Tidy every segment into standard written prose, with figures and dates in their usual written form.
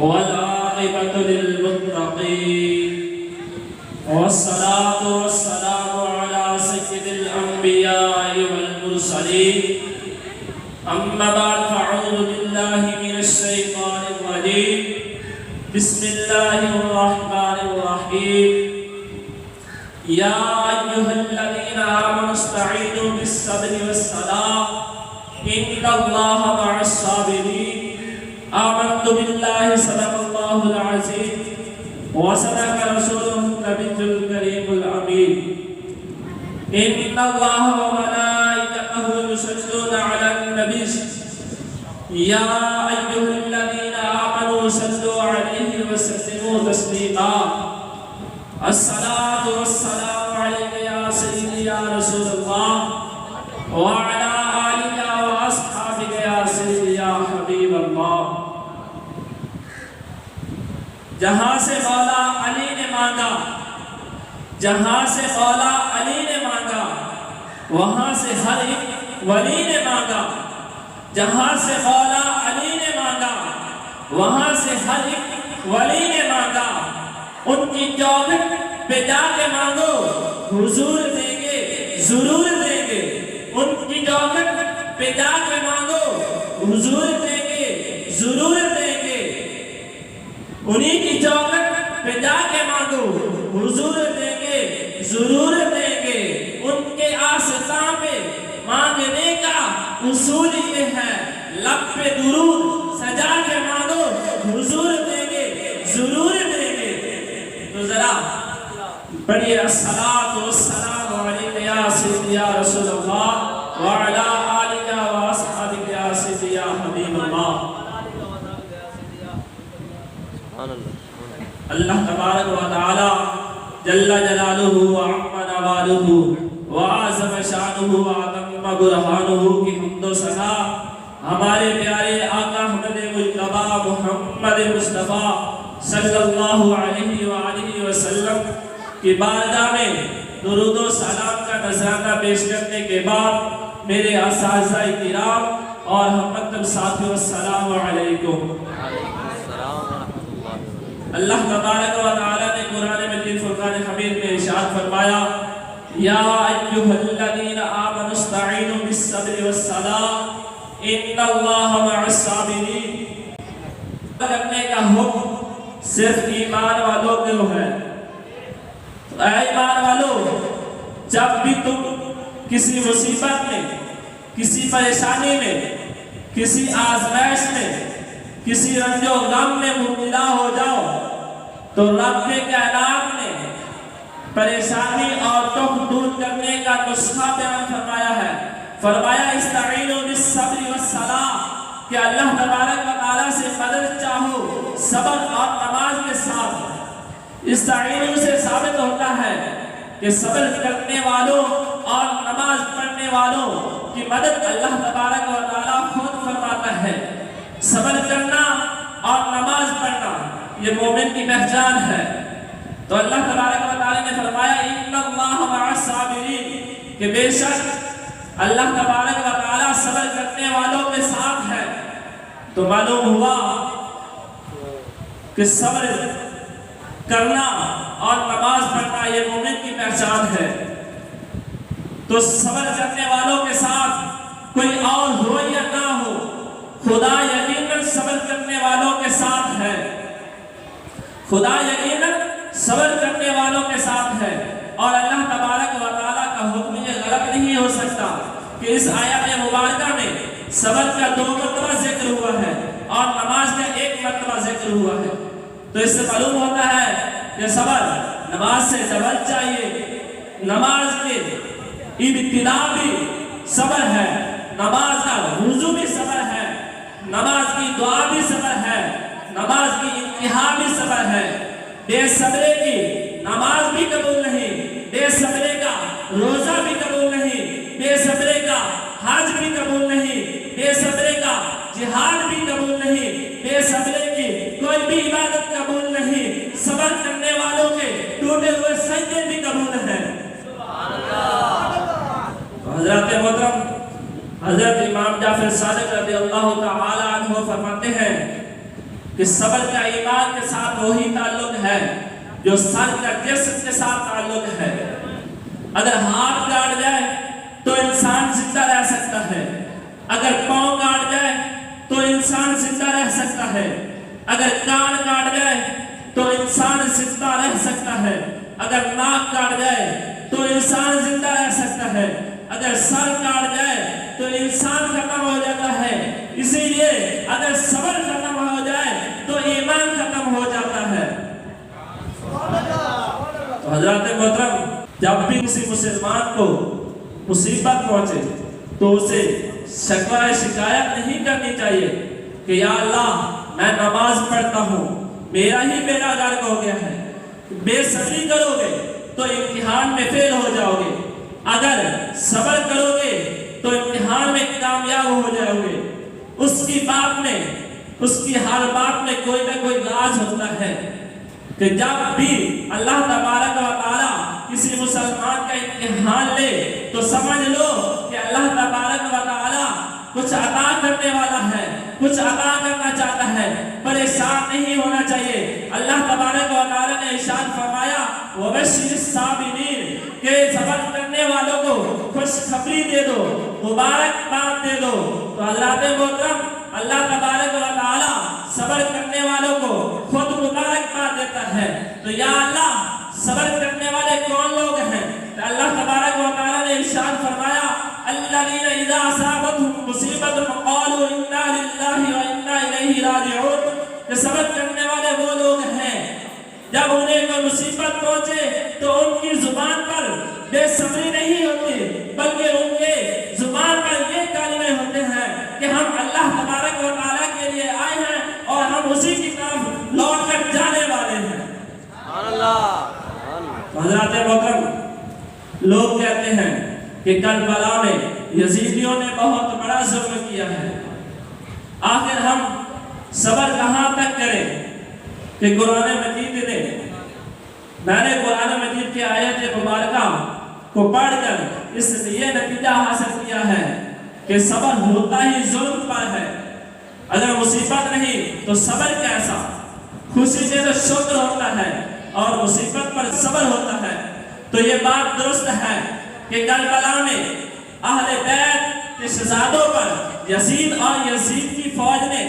والعاقبة للمتقين والصلاة والسلام على سيد الأنبياء والمرسلين أما بعد فأعوذ بالله من الشيطان الرجيم بسم الله الرحمن الرحيم يا أيها الذين آمنوا استعينوا بالصبر والصلاة إن الله مع الصابرين آمنت بالله صدق الله العظيم وصدق رسوله النبي الكريم الأمين إن الله وملائكته يصلون على النبي يا أيها الذين آمنوا صلوا عليه وسلموا تسليما الصلاة والسلام عليك يا سيدي يا رسول الله وعلى آلك وأصحابك يا سيدي يا حبيب الله. جہاں سے مولا علی نے مانگا، جہاں سے مولا علی نے مانگا وہاں سے ہر ایک ولی نے مانگا. جہاں سے مولا علی نے مانگا وہاں سے ہر ایک ولی نے مانگا. ان کی چوکھٹ پہ جا کے مانگو حضور دیں گے، ضرور دیں گے. ان کی چوکھٹ پہ جا کے مانگو حضور دیں گے، ضرور دیں گے. انہی کی چوکھٹ پہ جا کے مانگو حضور دیں گے، ضرور دیں گے. ان کے آستان پہ مانگنے کا اصول یہ ہے، لب پہ درود سجا کے مانگو حضور دیں گے، ضرور دیں گے. تو ذرا پڑھیے الصلاۃ والسلام علیک یا سیدی یا رسول اللہ وعلی آلک واصحابک یا سیدی یا حبیب اللہ. اللہ تبارک و تعالی جل جلالہ وعم نوالہ وعظم شانہ وعظم برہانہ کی حمد و ثنا ہمارے پیارے آقا احمد مجتبی محمد مصطفیٰ صلی اللہ علیہ وآلہ وسلم کی بارگاہ میں درود و سلام کا نذرانہ پیش کرنے کے بعد میرے اساتذہ کرام اور ہم مکتب ساتھیوں السلام علیکم. اللہ تبارک و تعالی نے قرآن مجید فرقان حمید میں ارشاد فرمایا یا ایھا الذین آمنوا استعینوا بالصبر والصلاۃ ان اللہ مع الصابرین. کرنے کا حکم صرف ایمان والوں کو ہے. اے ایمان والوں، جب بھی تم کسی مصیبت میں، کسی پریشانی میں، کسی آزمائش میں، کسی رنج و غم میں مبتلا ہو جاؤ تو رب کائنات نے پریشانی اور دکھ دور کرنے کا نسخہ بیان فرمایا ہے. فرمایا استعینوا بالصبر والصلاۃ کہ اللہ تبارک و تعالی سے مدد چاہو صبر اور نماز کے ساتھ. استعینوا سے ثابت ہوتا ہے کہ صبر کرنے والوں اور نماز پڑھنے والوں کی مدد اللہ تبارک و تعالی خود فرماتا ہے. صبر کرنا اور نماز پڑھنا یہ مومن کی پہچان ہے. تو اللہ تبارک و تعالی نے فرمایا ان اللہ مع الصابرین کہ بے شک اللہ تبارک و تعالی صبر کرنے والوں کے ساتھ ہے. تو معلوم ہوا کہ صبر کرنا اور نماز پڑھنا یہ مومن کی پہچان ہے. تو صبر کرنے والوں کے ساتھ کوئی اور ہو یا نہ ہو، خدا یقیناً صبر کرنے والوں کے ساتھ ہے. خدا یقیناً صبر کرنے والوں کے ساتھ ہے. اور اللہ تبارک و تعالیٰ کا حکم یہ غلط نہیں ہو سکتا کہ اس آیت مبارکہ میں صبر کا 2 مرتبہ ذکر ہوا ہے اور نماز کا 1 مرتبہ ذکر ہوا ہے. تو اس سے معلوم ہوتا ہے کہ صبر نماز سے زبر چاہیے. نماز کے ابتدا بھی صبر ہے، نماز کا وضو بھی صبر ہے، نماز کی دعا بھی صبر ہے، نماز کی انتہا بھی صبر ہے. بے صبرے کی نماز بھی قبول نہیں، بے صبرے کا روزہ بھی قبول نہیں، بے صبرے کا حج بھی قبول نہیں، بے صبرے کا جہاد بھی قبول نہیں، بے صبرے کی کوئی بھی عبادت قبول نہیں. صبر کرنے والوں کے ٹوٹے ہوئے سجدے بھی قبول ہیں. حضرت محترم حضرت امام جعفر صادق رضی اللہ تعالی عنہ فرماتے ہیں کہ صبر کا ایمان کے ساتھ وہی تعلق ہے جو سر کا جسم کے ساتھ تعلق ہے۔ اگر ہاتھ کاٹ جائے تو انسان زندہ رہ سکتا ہے، اگر پاؤں کاٹ جائے تو انسان زندہ رہ سکتا ہے، اگر کان کاٹ جائے تو انسان زندہ رہ سکتا ہے، اگر ناک کاٹ جائے تو انسان زندہ رہ سکتا ہے، اگر سر کاٹ جائے تو انسان ختم ہو جاتا ہے۔ اسی لیے اگر صبر ختم ہو جائے تو ایمان ختم ہو جاتا ہے۔ تو حضرات محترم، جب بھی کسی مسلمان کو مصیبت پہنچے تو اسے شکوہ شکایت نہیں کرنی چاہیے کہ یا اللہ میں نماز پڑھتا ہوں، میرا ہی بیڑا غرق ہو گیا ہے۔ بے صبری کرو گے تو امتحان میں فیل ہو جاؤ گے، اگر صبر کرو گے تو امتحان میں کامیاب ہو جاؤ گے۔ اس کی بات میں، اس کی ہر بات میں کوئی نہ کوئی راز ہوتا ہے کہ جب بھی اللہ تبارک و تعالی کسی مسلمان کا امتحان لے تو سمجھ لو کہ اللہ تبارک و تعالی کچھ عطا کرنے والا ہے، کچھ عطا کرنا چاہتا ہے، پریشان نہیں ہونا چاہیے۔ اللہ تبارک و تعالی نے ارشاد فرمایا وَبَشِّرِ الصَّابِرِينَ کہ صبر کرنے والوں کو خوشخبری دے دو، مبارک بات دے دو۔ تو اللہ محترم، اللہ تبارک و تعالی صبر کرنے والوں کو خود مبارک بات دیتا ہے۔ تو یا اللہ صبر کرنے والے کون لوگ ہیں؟ تو اللہ تبارک و تعالی نے ارشاد فرمایا الذین اذا اصابتهم مصیبت قالوا انا للہ وانا الیہ راجعون کہ صبر کرنے والے وہ لوگ ہیں جب انہیں کوئی مصیبت پہنچے تو ان کی زبان پر بے صبری نہیں ہوتی، بلکہ ان کے زبان پر یہ کلمے ہوتے ہیں کہ ہم اللہ تبارک و تعالیٰ کے لیے آئے ہیں اور ہم اسی کی طرف لوٹ کر جانے والے ہیں۔ حضرات محترم، لوگ کہتے ہیں کہ کربلا میں یزیدیوں نے بہت بڑا ظلم کیا ہے، آخر ہم صبر کہاں تک کریں؟ کہ قرآن مجید نے، میں نے قرآن مجید کی آیت مبارکہ کو پڑھ کر اس لیے نتیجہ حاصل کیا ہے کہ صبر ہوتا ہی ظلم پر ہے۔ اگر مصیبت نہیں تو صبر کیسا؟ خوشی سے تو شکر ہوتا ہے اور مصیبت پر صبر ہوتا ہے۔ تو یہ بات درست ہے کہ کربلا میں اہل بیت کے شہزادوں پر یزید اور یزید کی فوج نے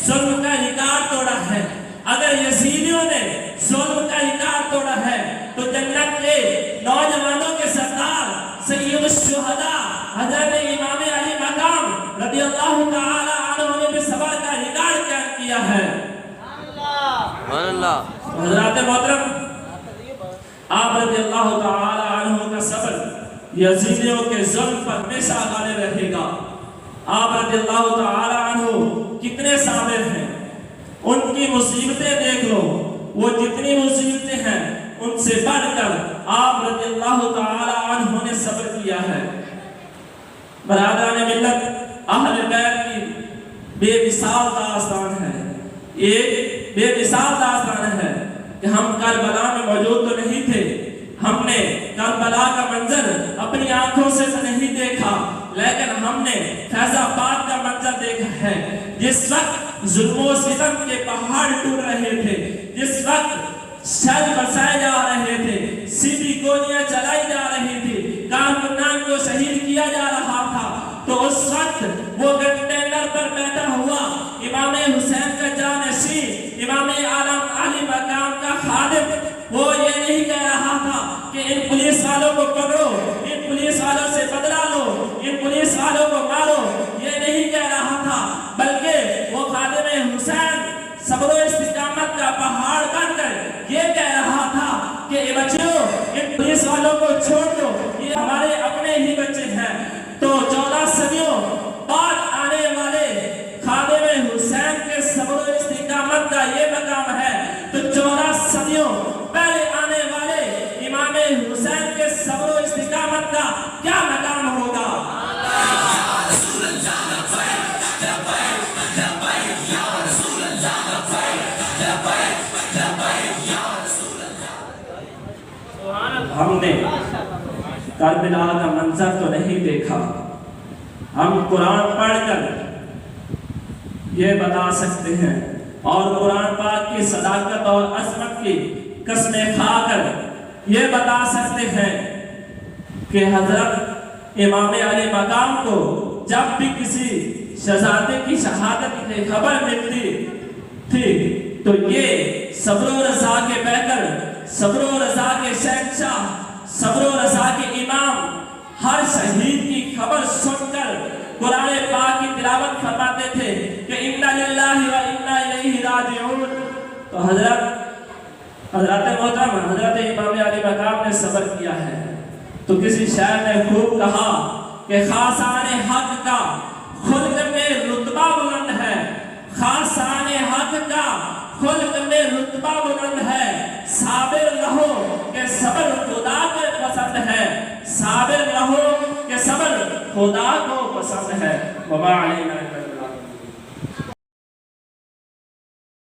ظلم کا ریکارڈ توڑا ہے۔ اگر یزیدیوں نے ظلم کا ریکارڈ توڑا ہے تو جنت کے نوجوانوں کے سردار سید الشہداء حضرت امام علی مقام رضی اللہ تعالی عنہ نے بھی صبر کا ریکارڈ کیا ہے۔ حضرات محترم، آپ رضی اللہ تعالی عنہ کا صبر یزیدیوں کے ظلم پر ہمیشہ غالب رہے گا۔ آپ رضی اللہ تعالی عنہ کتنے صابر ہیں، ان کی مصیبتیں دیکھ لو، وہ جتنی مصیبتیں ہیں ان سے بڑھ کر آپ رضی اللہ تعالی عنہ نے صبر کیا ہے۔ برادران ملت، اہل بیت کی بے مثال داستان ہے، ایک بے مثال داستان ہے کہ ہم کربلا میں موجود تو نہیں تھے، ہم نے کربلا کا منظر اپنی آنکھوں سے تو نہیں دیکھا، لیکن ہم نے فیض آباد کا منظر دیکھا ہے۔ جس وقت ظلم و ستم کے پہاڑ ٹوٹ رہے تھے، جس وقت شہر برسائے جا رہے تھے، سیدھی گولیاں چلائی جا رہی تھی، کارکنان کو شہید کیا جا رہا تھا، تو اس وقت وہ کنٹینر پر بیٹھا ہوا امام حسین کا جانشین، امام عالم علی مقام کا خادم، وہ یہ نہیں کہہ رہا تھا کہ ان پولیس والوں کو پکڑو، ان پولیس والوں سے بدلہ لو، ان پولیس والوں کو مارو، یہ نہیں کہہ رہا تھا، بلکہ وہ خادم حسین صبر و استقامت کا پہاڑ بن کر یہ کہہ رہا تھا کہ اے بچوں، ان پولیس والوں کو چھوڑ دو، یہ ہمارے اپنے ہی بچے ہیں۔ تو 14 صدیوں بعد آنے والے خادم حسین کے صبر و استقامت کا یہ مقام ہے، تو 14 صدیوں پہلے آنے والے امام حسین کے صبر و استقامت کا کیا مقام ہوگا؟ ہم نے کربلا کا منظر تو نہیں دیکھا، ہم قرآن پڑھ کر یہ بتا سکتے ہیں اور قرآن پاک کی صداقت اور عظمت کی قسمیں کھا کر یہ بتا سکتے ہیں کہ حضرت امام علی مقام کو جب بھی کسی شہزادے کی شہادت کی خبر ملتی تھی تو یہ صبر و رضا کے پیکر، صبر و رضا کے شہنشاہ، صبر و رضا کے امام ہر شہید کی خبر سن کر قرآن پاک کی تلاوت فرماتے تھے کہ اِنَّا لِلَّهِ وَإِنَّا إِلَيْهِ راجعون۔ تو حضرت محترم حضرت امام علی مقام نے صبر کیا ہے۔ تو کسی شاعر نے خوب کہا کہ خاصان حق کا خلق میں رتبہ بلند ہے، خاصان حق کا خلق میں رتبہ بلند ہے، صابر رہو کہ صبر خدا کو پسند ہے، صابر رہو کہ صبر خدا کو پسند ہے۔ وما علینا